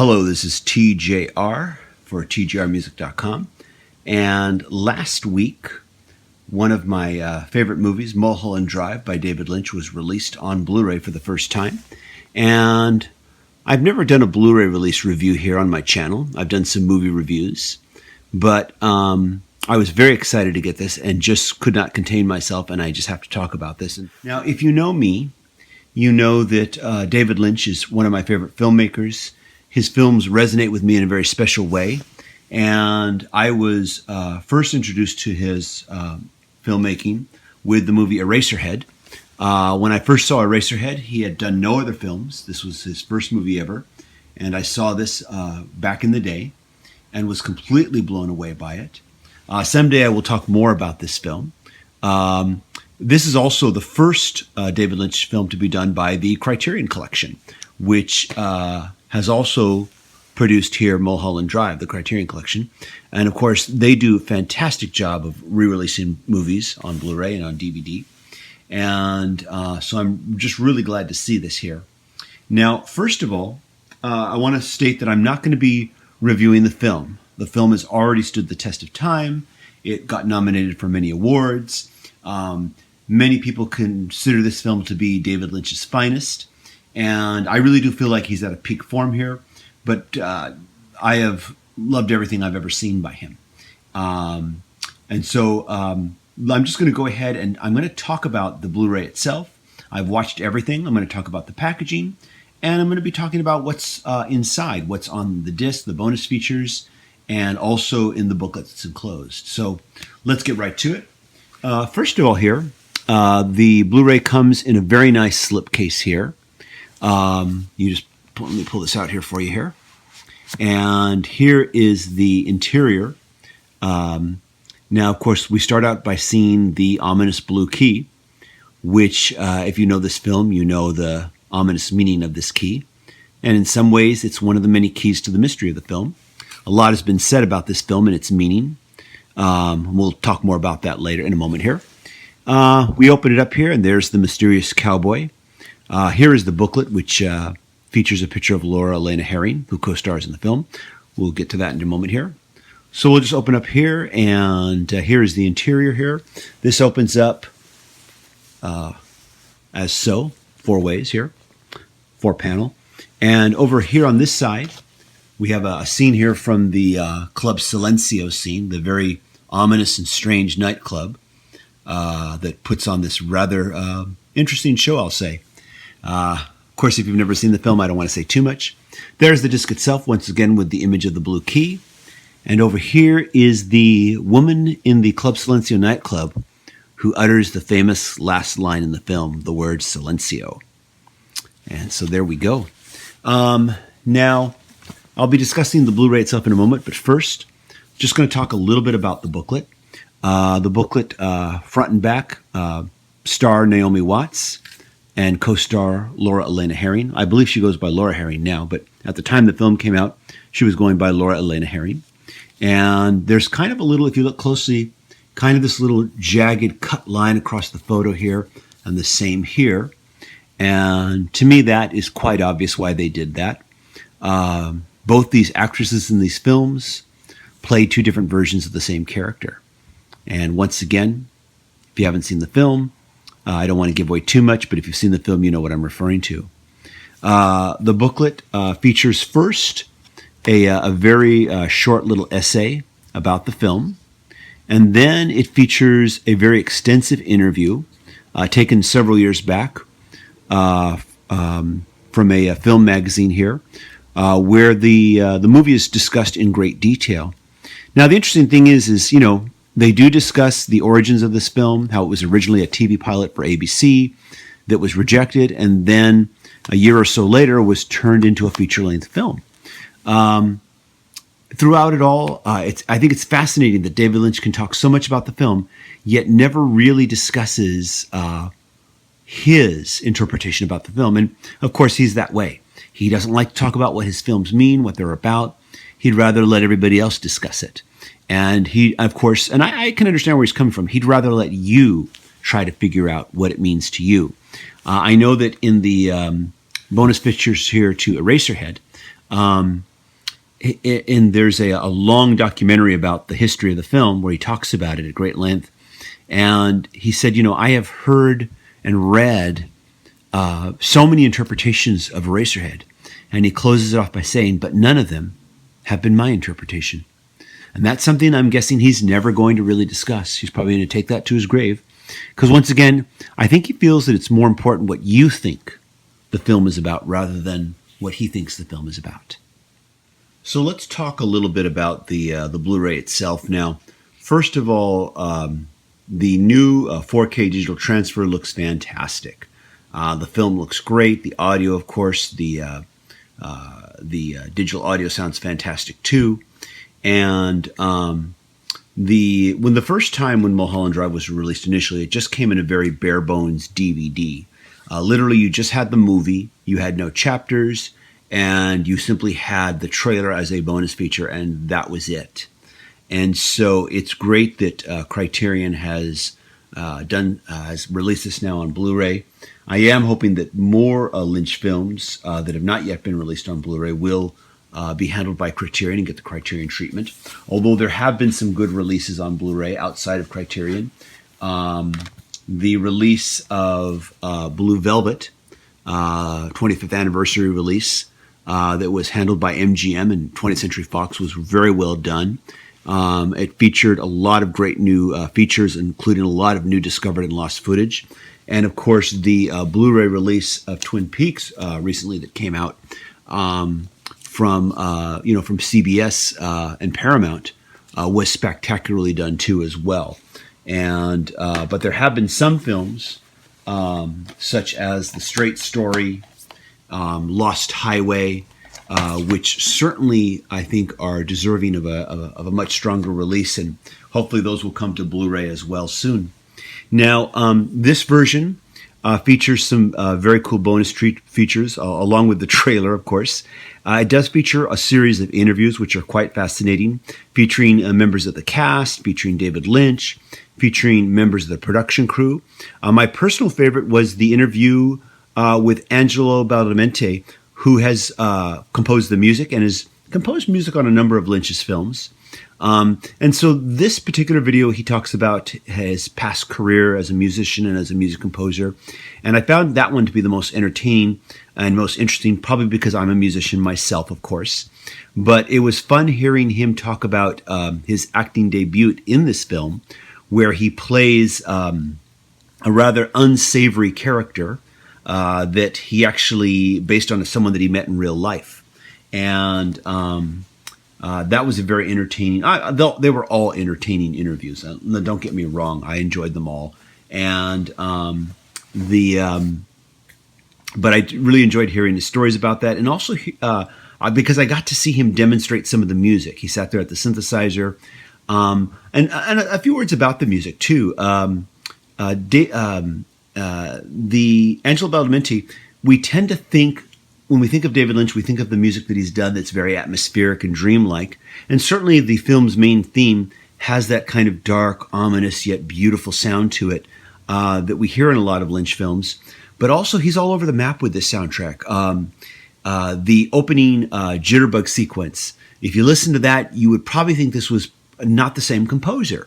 Hello, this is TJR for tjrmusic.com. And last week, one of my favorite movies, Mulholland Drive by David Lynch, was released on Blu-ray for the first time. And I've never done a Blu-ray release review here on my channel. I've done some movie reviews, but I was very excited to get this and just could not contain myself, and I just have to talk about this. Now, if you know me, you know that David Lynch is one of my favorite filmmakers. His films resonate with me in a very special way, and I was first introduced to his filmmaking with the movie Eraserhead. When I first saw Eraserhead, he had done no other films. This was his first movie ever, and I saw this back in the day and was completely blown away by it. Someday I will talk more about this film. This is also the first David Lynch film to be done by the Criterion Collection, which has also produced here Mulholland Drive, the Criterion Collection. And of course, they do a fantastic job of re-releasing movies on Blu-ray and on DVD. And so I'm just really glad to see this here. Now, first of all, I want to state that I'm not going to be reviewing the film. The film has already stood the test of time. It got nominated for many awards. Many people consider this film to be David Lynch's finest. And I really do feel like he's at a peak form here. But I have loved everything I've ever seen by him. And so I'm just going to go ahead and I'm going to talk about the Blu-ray itself. I've watched everything. I'm going to talk about the packaging. And I'm going to be talking about what's inside, what's on the disc, the bonus features, and also in the booklet that's enclosed. So let's get right to it. First of all here, the Blu-ray comes in a very nice slipcase here. Let me pull this out here for you here. And here is the interior. Now, of course, we start out by seeing the ominous blue key, which, if you know this film, you know the ominous meaning of this key. And in some ways, it's one of the many keys to the mystery of the film. A lot has been said about this film and its meaning. We'll talk more about that later in a moment here. We open it up here, and there's the mysterious cowboy. Here is the booklet, which features a picture of Laura Elena Herring, who co-stars in the film. We'll get to that in a moment here. So we'll just open up here, and here is the interior here. This opens up as so, 4 ways here, 4 panel. And over here on this side, we have a scene here from the Club Silencio scene, the very ominous and strange nightclub that puts on this rather interesting show, I'll say. Of course, if you've never seen the film, I don't want to say too much. There's the disc itself, once again, with the image of the blue key. And over here is the woman in the Club Silencio nightclub who utters the famous last line in the film, the word Silencio. And so there we go. Now, I'll be discussing the Blu-ray itself in a moment, but first, just going to talk a little bit about the booklet. The booklet, front and back, star Naomi Watts and co-star Laura Elena Herring. I believe she goes by Laura Herring now, but at the time the film came out, she was going by Laura Elena Herring. And there's kind of a little, if you look closely, kind of this little jagged cut line across the photo here, and the same here. And to me, that is quite obvious why they did that. Both these actresses in these films play 2 different versions of the same character. And once again, if you haven't seen the film, I don't want to give away too much, but if you've seen the film, you know what I'm referring to. The booklet features first a very short little essay about the film, and then it features a very extensive interview taken several years back from a film magazine here, where the movie is discussed in great detail. Now, the interesting thing is they do discuss the origins of this film, how it was originally a TV pilot for ABC that was rejected, and then a year or so later was turned into a feature-length film. Throughout it all, I think it's fascinating that David Lynch can talk so much about the film, yet never really discusses his interpretation about the film. And of course, he's that way. He doesn't like to talk about what his films mean, what they're about. He'd rather let everybody else discuss it. And he, of course, and I can understand where he's coming from. He'd rather let you try to figure out what it means to you. I know that in the bonus pictures here to Eraserhead, and there's a long documentary about the history of the film where he talks about it at great length. And he said, I have heard and read so many interpretations of Eraserhead. And he closes it off by saying, but none of them have been my interpretation. And that's something I'm guessing he's never going to really discuss. He's probably going to take that to his grave. Because once again, I think he feels that it's more important what you think the film is about rather than what he thinks the film is about. So let's talk a little bit about the Blu-ray itself now. First of all, the new 4K digital transfer looks fantastic. The film looks great. The audio, of course, the digital audio sounds fantastic too. And when the first time when Mulholland Drive was released initially, it just came in a very bare bones DVD. Literally, you just had the movie, you had no chapters, and you simply had the trailer as a bonus feature, and that was it. And so it's great that Criterion has released this now on Blu-ray. I am hoping that more Lynch films that have not yet been released on Blu-ray will be handled by Criterion and get the Criterion treatment. Although there have been some good releases on Blu-ray outside of Criterion. The release of Blue Velvet, 25th anniversary release, that was handled by MGM and 20th Century Fox was very well done. It featured a lot of great new features, including a lot of new discovered and lost footage. And of course, the Blu-ray release of Twin Peaks recently that came out from CBS and Paramount was spectacularly done too as well. And but there have been some films such as The Straight Story, Lost Highway, which certainly I think are deserving of a much stronger release, and hopefully those will come to Blu-ray as well soon. Now, this version features some very cool bonus features, along with the trailer, of course. It does feature a series of interviews, which are quite fascinating, featuring members of the cast, featuring David Lynch, featuring members of the production crew. My personal favorite was the interview with Angelo Badalamenti, who has composed the music and has composed music on a number of Lynch's films. And so this particular video, he talks about his past career as a musician and as a music composer. And I found that one to be the most entertaining and most interesting, probably because I'm a musician myself, of course. But it was fun hearing him talk about his acting debut in this film, where he plays a rather unsavory character that he actually based on someone that he met in real life. And that was a very entertaining. They were all entertaining interviews. Don't get me wrong; I enjoyed them all, and but I really enjoyed hearing the stories about that, and also because I got to see him demonstrate some of the music. He sat there at the synthesizer, and a few words about the music too. The Angelo Badalamenti, we tend to think. When we think of David Lynch, we think of the music that he's done that's very atmospheric and dreamlike. And certainly the film's main theme has that kind of dark, ominous, yet beautiful sound to it that we hear in a lot of Lynch films. But also he's all over the map with this soundtrack. The opening jitterbug sequence, if you listen to that, you would probably think this was not the same composer.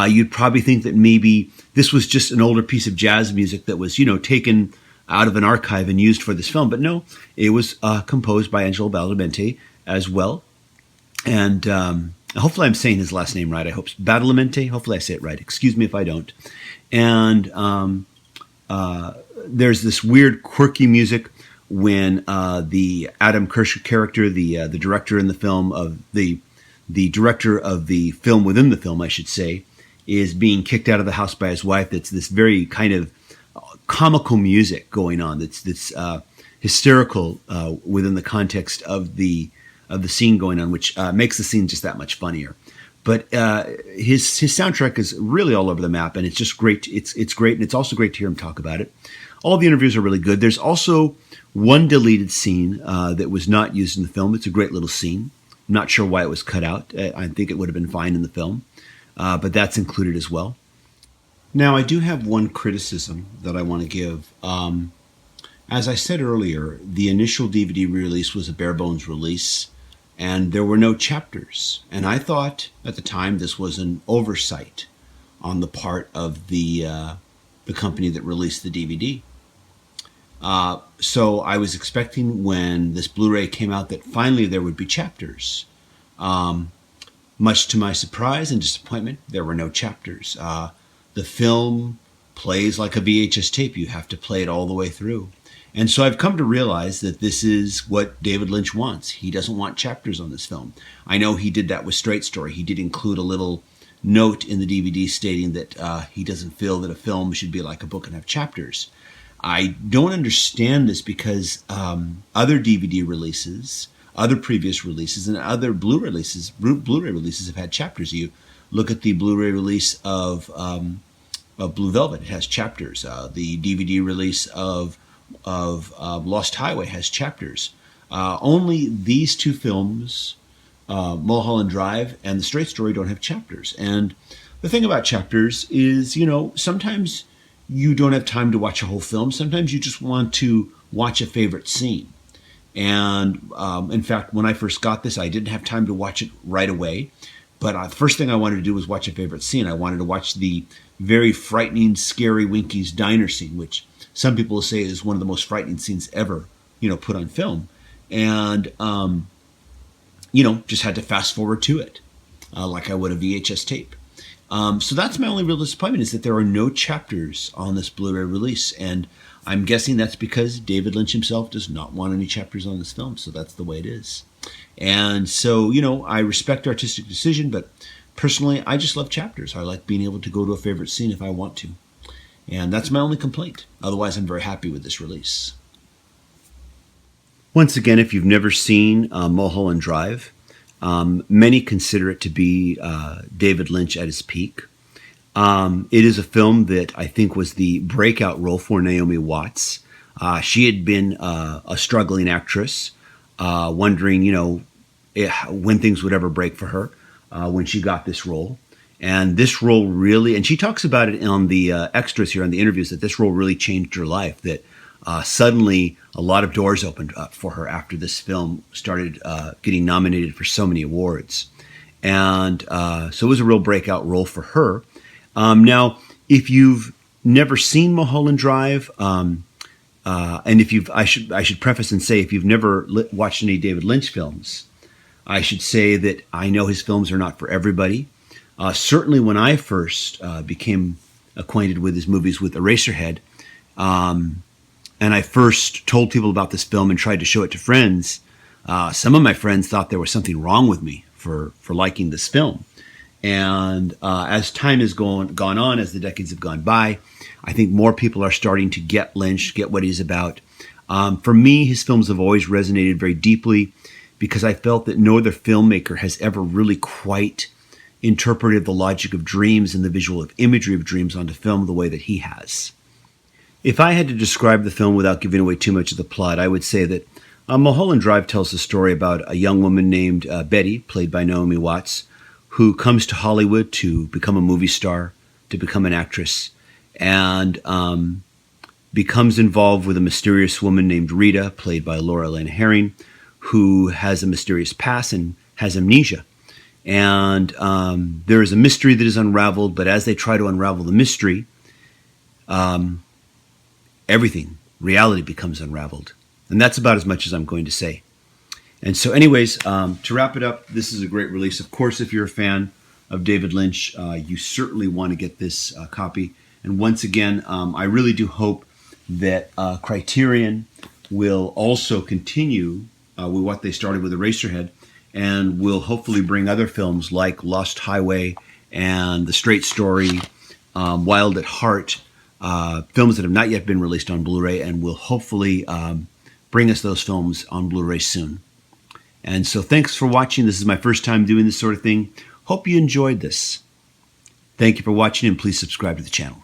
You'd probably think that maybe this was just an older piece of jazz music that was, taken out of an archive and used for this film. But no, it was composed by Angelo Badalamenti as well. And hopefully I'm saying his last name right. I hope Badalamenti. Hopefully I say it right. Excuse me if I don't. And there's this weird, quirky music when the Adam Kirsch character, the director in the film of the director of the film within the film, I should say, is being kicked out of the house by his wife. It's this very kind of comical music going on that's hysterical within the context of the scene going on, which makes the scene just that much funnier. But his soundtrack is really all over the map, and it's just great. It's great, and it's also great to hear him talk about it. All the interviews are really good. There's also one deleted scene that was not used in the film. It's a great little scene. I'm not sure why it was cut out. I think it would have been fine in the film, but that's included as well. Now, I do have one criticism that I want to give. As I said earlier, the initial DVD release was a bare bones release, and there were no chapters. And I thought at the time this was an oversight on the part of the company that released the DVD. So I was expecting when this Blu-ray came out that finally there would be chapters. Much to my surprise and disappointment, there were no chapters. The film plays like a VHS tape. You have to play it all the way through. And so I've come to realize that this is what David Lynch wants. He doesn't want chapters on this film. I know he did that with Straight Story. He did include a little note in the DVD stating that he doesn't feel that a film should be like a book and have chapters. I don't understand this because other DVD releases, other previous releases, and other Blu-ray releases have had chapters. You look at the Blu-ray release of Blue Velvet; it has chapters. The DVD release of Lost Highway has chapters. Only these two films, Mulholland Drive and The Straight Story, don't have chapters. And the thing about chapters is, sometimes you don't have time to watch a whole film. Sometimes you just want to watch a favorite scene. And in fact, when I first got this, I didn't have time to watch it right away. But the first thing I wanted to do was watch a favorite scene. I wanted to watch the very frightening, scary Winky's diner scene, which some people say is one of the most frightening scenes ever, put on film. And, just had to fast forward to it, like I would a VHS tape. So that's my only real disappointment, is that there are no chapters on this Blu-ray release. And I'm guessing that's because David Lynch himself does not want any chapters on this film. So that's the way it is. And so, I respect artistic decision, but personally, I just love chapters. I like being able to go to a favorite scene if I want to. And that's my only complaint. Otherwise, I'm very happy with this release. Once again, if you've never seen Mulholland Drive, many consider it to be David Lynch at his peak. It is a film that I think was the breakout role for Naomi Watts. She had been a struggling actress, wondering, when things would ever break for her when she got this role. And this role really, and she talks about it on the extras here, on the interviews, that this role really changed her life, that suddenly a lot of doors opened up for her after this film started getting nominated for so many awards. And so it was a real breakout role for her. Now, if you've never seen Mulholland Drive, and I should preface and say, if you've never watched any David Lynch films, I should say that I know his films are not for everybody. Certainly when I first became acquainted with his movies with Eraserhead, and I first told people about this film and tried to show it to friends, some of my friends thought there was something wrong with me for liking this film. And as time has gone on, as the decades have gone by, I think more people are starting to get Lynch, get what he's about. For me, his films have always resonated very deeply because I felt that no other filmmaker has ever really quite interpreted the logic of dreams and the visual imagery of dreams onto film the way that he has. If I had to describe the film without giving away too much of the plot, I would say that Mulholland Drive tells the story about a young woman named Betty, played by Naomi Watts, who comes to Hollywood to become a movie star, to become an actress, and becomes involved with a mysterious woman named Rita, played by Laura Lynn Herring, who has a mysterious past and has amnesia. And there is a mystery that is unraveled, but as they try to unravel the mystery, reality becomes unraveled. And that's about as much as I'm going to say. And so anyways, to wrap it up, this is a great release. Of course, if you're a fan of David Lynch, you certainly want to get this copy. And once again, I really do hope that Criterion will also continue with what they started with Eraserhead, and will hopefully bring other films like Lost Highway and The Straight Story, Wild at Heart, films that have not yet been released on Blu-ray, and will hopefully bring us those films on Blu-ray soon. And so thanks for watching. This is my first time doing this sort of thing. Hope you enjoyed this. Thank you for watching, and please subscribe to the channel.